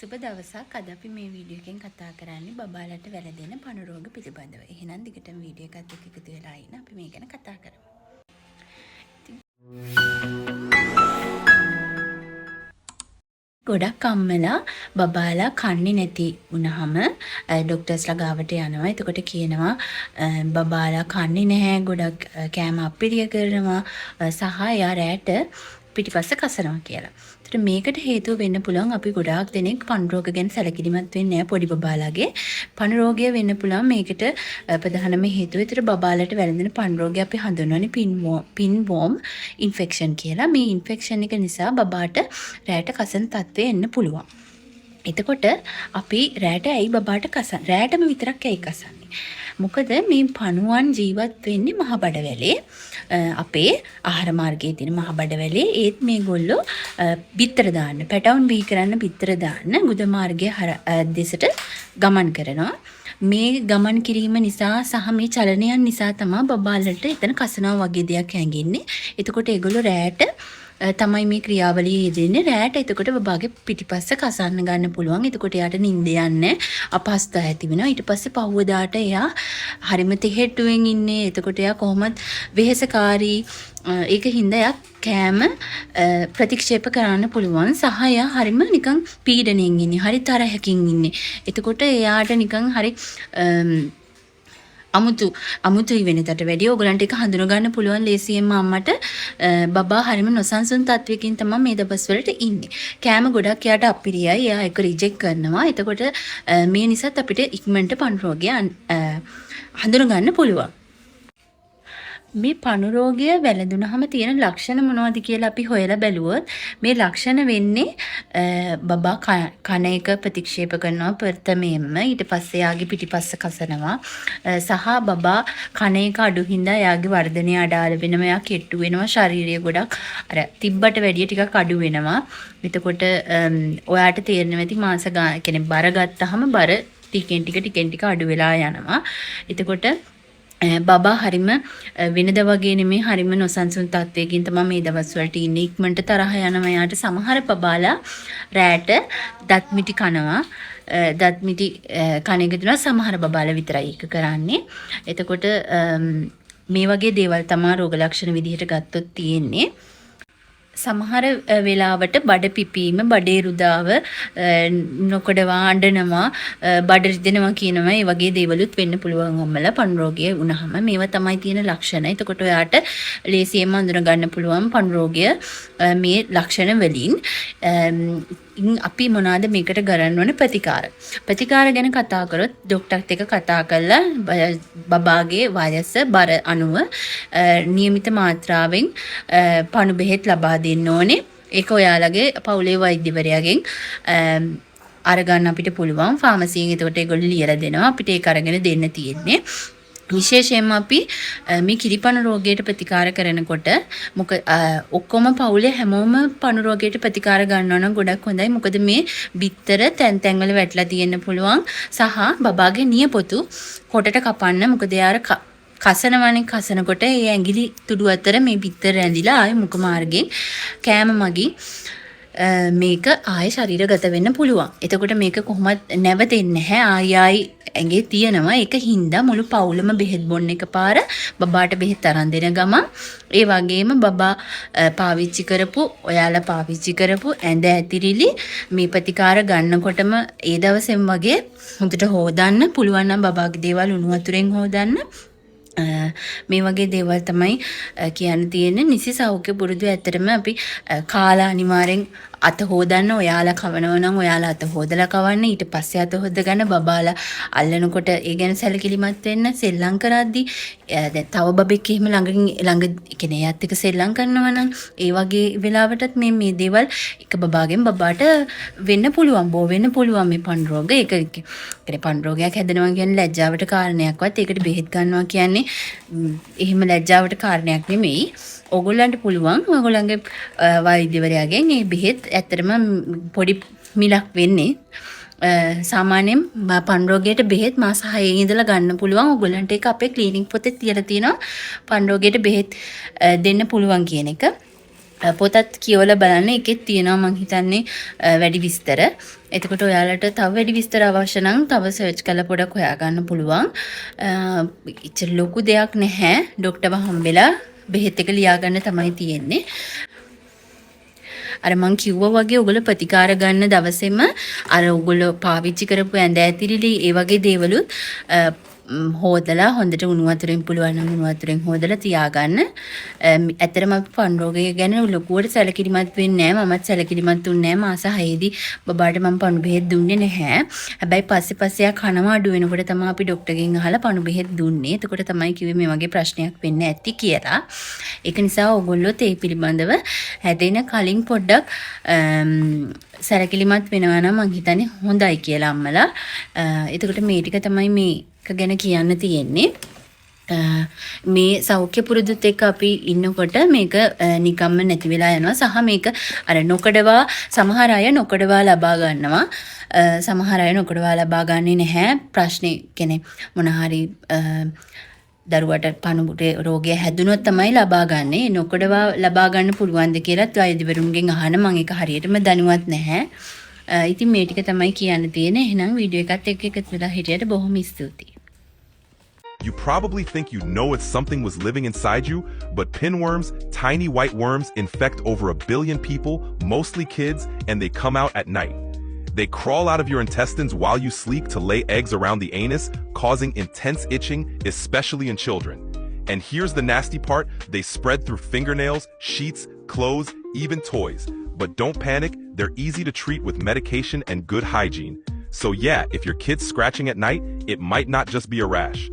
සුබ දවසක්. අද අපි මේ වීඩියෝ එකෙන් කතා කරන්නේ බබාලට වැළඳෙන පණ රෝග පිළිබඳව. එහෙනම් දිගටම වීඩියෝ එකත් එක්ක එකතු වෙලා ඉන්න අපි මේ ගැන කතා කරමු. ගොඩක් අම්මලා බබාලා කන්නේ නැති වුණාම ડોක්ටර්ස්ලා ගාවට යනවා. එතකොට කියනවා බබාලා කන්නේ නැහැ, ගොඩක් කෑම අප්පිරිය කරනවා සහ එයා රැට පිටිපස්ස කසනවා කියලා. ඒතර මේකට හේතුව වෙන්න පුළුවන් අපි ගොඩාක් දෙනෙක් පණ රෝග ගැන සැලකිලිමත් වෙන්නේ නැහැ පොඩි බබාලාගේ. පණ රෝගය වෙන්න පුළුවන් මේකට ප්‍රධානම හේතුව. ඒතර බබාලට වැළඳෙන පණ රෝගය අපි හඳුන්වන්නේ පින්වෝම් ඉන්ෆෙක්ෂන් කියලා. මේ ඉන්ෆෙක්ෂන් එක නිසා බබාට රැට කසන තත්ත්වය එන්න පුළුවන්. එතකොට අපි රැට ඇයි බබාට කසන්නේ? රැටම විතරක් ඇයි කසන්නේ? මොකද මේ පණුවන් ජීවත් වෙන්නේ මහ බඩවැලේ. අපේ ආහාර මාර්ගයේ තියෙන මහ බඩවැලේ ඒත් මේගොල්ලෝ බිත්තර දාන්න, පැටවුන් බිහි කරන්න බිත්තර දාන්න ගුද මාර්ගයේ දෙසට ගමන් කරනවා. මේ ගමන් කිරීම නිසා සහ මේ චලනයන් නිසා තමයි බබාලට එතන කසනවා වගේ දෙයක් හැඟෙන්නේ. එතකොට ඒගොල්ලෝ රැට තමයි මේ ක්‍රියාවලිය යෙදෙන්නේ. රැට එතකොට බබාගේ පිටිපස්ස කසන්න ගන්න පුළුවන්. එතකොට එයාට නිින්ද යන්නේ අපහසුතාව ඇති වෙනවා. ඊට පස්සේ පහුවදාට එයා හරිම තෙහෙට්ටුවෙන් ඉන්නේ. එතකොට එයා කොහොමද වෙහෙසකාරී. ඒක හින්දා එයා කෑම ප්‍රතික්ෂේප කරන්න පුළුවන්. සහ එයා හරිම නිකන් පීඩණයෙන් ඉන්නේ. හරි තරහකින් ඉන්නේ. එතකොට එයාට නිකන් හරි අමුතුයි වෙනතට වැඩිය ඕගලන්ට එක හඳුන ගන්න පුළුවන් ලේසියෙන්ම අම්මට බබා හරිම නොසන්සුන් තත්වයකින් තමයි මේ දවස් වලට ඉන්නේ. කෑම ගොඩක් එයාට අපිරියයි. එයා ඒක රිජෙක්ට් කරනවා. එතකොට මේ නිසාත් අපිට ඉක්මනට පණ රෝගය හඳුන ගන්න පුළුවන්. මේ පණු රෝගය වැළඳුනහම තියෙන ලක්ෂණ මොනවද කියලා අපි හොයලා බැලුවොත් මේ ලක්ෂණ වෙන්නේ බබා කන එක ප්‍රතික්ෂේප කරනවා ප්‍රථමයෙන්ම. ඊට පස්සේ යාගේ පිටිපස්ස කසනවා සහ බබා කන එක අඩු හින්දා යාගේ වර්ධනය අඩාල වෙනවා. යා කෙට්ටු වෙනවා. ශාරීරිය ගොඩක් අර තිබ්බට වැඩිය ටිකක් අඩු වෙනවා. එතකොට ඔයාට තේරෙනවා ඇති මාස කියන්නේ බර ගත්තාම බර ටිකෙන් ටික අඩු වෙලා යනවා. එතකොට බබා හරිම වෙනද වගේ නෙමෙයි හරිම නොසන්සුන් තත්වයකින් තමයි මේ දවස් වලට ඉන්නේ. ඉක්මනට තරහ යනවා. යාට සමහර බබාලා රැට දත් මිටි කනවා. දත් මිටි කන එක දුනා සමහර බබාලා විතරයි ඒක කරන්නේ. එතකොට මේ වගේ දේවල් තමයි රෝග ලක්ෂණ විදිහට ගත්තොත් තියෙන්නේ. සමහර වෙලාවට බඩ පිපීම, බඩේ රුදාව, නොකඩවා අඬනවා, බඩ රිදෙනවා කියනවා. ඒ වගේ දේවලුත් වෙන්න පුළුවන් අම්මලා පණ රෝගය වුණාම. මේවා තමයි තියෙන ලක්ෂණ. එතකොට ඔයාට ලේසියෙන්ම අඳුන ගන්න පුළුවන් පණ රෝගය මේ ලක්ෂණ වලින්. අපි මොනවාද මේකට ගන්න ඕන ප්‍රතිකාර. ප්‍රතිකාර ගැන කතා කරොත් ડોක්ටර්ත් එක්ක කතා කරලා බබාගේ වයස බර අනුව નિયમિત මාත්‍රාවෙන් පණු බෙහෙත් ලබා දෙන්න ඕනේ. ඒක ඔයාලගේ පවුලේ වෛද්‍යවරයාගෙන් අරගන්න අපිට පුළුවන්. ෆාමසියෙන් එතකොට ඒගොල්ලෝ ලියලා දෙනවා. අපිට ඒක අරගෙන දෙන්න තියෙන්නේ. විශේෂයෙන්ම අපි මේ කිරිපණ රෝගයට ප්‍රතිකාර කරනකොට ඔක්කොම පවුලේ හැමෝම පණ රෝගයට ප්‍රතිකාර ගන්නවා නම් ගොඩක් හොඳයි. මොකද මේ බිත්තර තැන් තැන් වල වැටලා තියෙන්න පුළුවන්. සහ බබාගේ නියපොතු කොටට කපන්න. මොකද යාර කසනකොට ඒ ඇඟිලි තුඩු අතර මේ බිත්තර ඇඳිලා ආයේ මුඛ මාර්ගයෙන් කෑම මගින් මේක ආයේ ශරීරගත වෙන්න පුළුවන්. එතකොට මේක කොහොමද නැවතෙන්නේ නැහැ. ආයි ඇඟේ තියෙනවා. ඒක හින්දා මුළු පවුලම බෙහෙත් බොන්න එකපාර බබාට බෙහෙත් අරන් දෙන ගමන් ඒ වගේම බබා ඔයාලා පාවිච්චි කරපු ඇඳ ඇතිරිලි මේ ප්‍රතිකාර ගන්නකොටම ඒ දවසෙම වගේ හොඳට හොදන්න පුළුවන් නම් බබාගේ දේවල් උණු වතුරෙන් හොදන්න. මේ වගේ දේවල් තමයි කියන්න තියෙන්නේ. නිසි සෞඛ්‍ය පුරුදු ඇත්තටම අපි කාලා අනිවාර්යෙන් අත හොදන්න. ඔයාලා කවනවා නම් ඔයාලා අත හොදලා කවන්න. ඊට පස්සේ අත හොදගන්න බබාලා අල්ලනකොට ඒ ගැන සැලකිලිමත් වෙන්න. සෙල්ලම් කරද්දී දැන් තව බබෙක් එහෙම ළඟ කියන්නේ එයාත් එක්ක සෙල්ලම් කරනවා නම් ඒ වගේ වෙලාවටත් මේ දේවල් එක බබාගෙන් බබාට වෙන්න පුළුවන්. බෝ වෙන්න පුළුවන් මේ පණ රෝග. ඒක කියන්නේ පණ රෝගයක් හැදෙනවා කියන්නේ ලැජ්ජාවට කාරණයක්වත්. ඒකට බෙහෙත් ගන්නවා කියන්නේ එහෙම ලැජ්ජාවට කාරණයක් නෙමෙයි. ඕගොල්ලන්ට පුළුවන් ඕගොල්ලන්ගේ වෛද්‍යවරයාගෙන් මේ බෙහෙත් ඇත්තටම පොඩි මිලක් වෙන්නේ. සාමාන්‍යයෙන් පණ රෝගයට බෙහෙත් මාස 6 ඉඳලා ගන්න පුළුවන්. ඕගොල්ලන්ට ඒක අපේ ක්ලිනික් පොතේ තියලා තියෙනවා පණ රෝගයට බෙහෙත් දෙන්න පුළුවන් කියන එක. පොතත් කියවලා බලන්න. ඒකෙත් තියෙනවා මං හිතන්නේ වැඩි විස්තර. එතකොට ඔයාලට තව වැඩි විස්තර අවශ්‍ය නම් තව සර්ච් කරලා පොඩක් හොයාගන්න පුළුවන්. ඉච්චර ලොකු දෙයක් නැහැ. ડોක්ටර්ව හම්බෙලා බෙහෙත් එක ලියාගන්න තමයි තියෙන්නේ. අර මං කිව්වා වගේ ඔයගොල්ලෝ ප්‍රතිකාර ගන්න දවසේම අර ඔයගොල්ලෝ පාවිච්චි කරපු ඇඳ ඇතිරිලි ඒ වගේ දේවලුත් හොදලා හොඳට උණු වතුරෙන් පුළුවන් නම් උණු වතුරෙන් හොදලා තියාගන්න. ඇත්තටම අපි පන් රෝගය ගැන ලොකුවට සැලකිලිමත් වෙන්නේ නැහැ. මමත් සැලකිලිමත් වුණේ නැහැ. මාස 6දී බබාට මම පණු බෙහෙත් දුන්නේ නැහැ. හැබැයි පස්සේ කනවා අඩු වෙනකොට තමයි අපි ડોක්ටර්ගෙන් අහලා පණු බෙහෙත් දුන්නේ. එතකොට තමයි කිව්වේ මේ වගේ ප්‍රශ්නයක් වෙන්න ඇති කියලා. ඒක නිසා ඔයගොල්ලොත් ඒ පිළිබඳව හැදෙන කලින් පොඩ්ඩක් සැලකිලිමත් වෙනවා නම් මං හිතන්නේ හොඳයි කියලා අම්මලා. එතකොට මේ ටික තමයි මේ ගැන කියන්න තියෙන්නේ. මේ සෞඛ්‍ය පුරුදුත් එක්ක අපි ඉන්නකොට මේක නිකම්ම නැති වෙලා යනවා. සහ මේක අර නොකඩවා සමහර අය නොකඩවා ලබා ගන්නවා. සමහර අය නොකඩවා ලබා ගන්නේ නැහැ. ප්‍රශ්නේ කියන්නේ මොන හරි දරුවට පණු රෝගය හැදුනොත් තමයි ලබා ගන්නෙ. නොකඩවා ලබා ගන්න පුළුවන්ද කියලාත් වෛද්‍යවරුන්ගෙන් අහන මම ඒක හරියටම දැනුවත් නැහැ. ඉතින් මේ ටික තමයි කියන්න තියෙන්නේ. එහෙනම් වීඩියෝ එකත් එක්ක එකතු වෙලා හිටියට බොහොම ස්තුතියි. You probably think you know it's something was living inside you, but pinworms, tiny white worms, infect over 1 billion people, mostly kids, and they come out at night. They crawl out of your intestines while you sleep to lay eggs around the anus, causing intense itching, especially in children. And here's the nasty part, they spread through fingernails, sheets, clothes, even toys. But don't panic, they're easy to treat with medication and good hygiene. So yeah, if your kid's scratching at night, it might not just be a rash.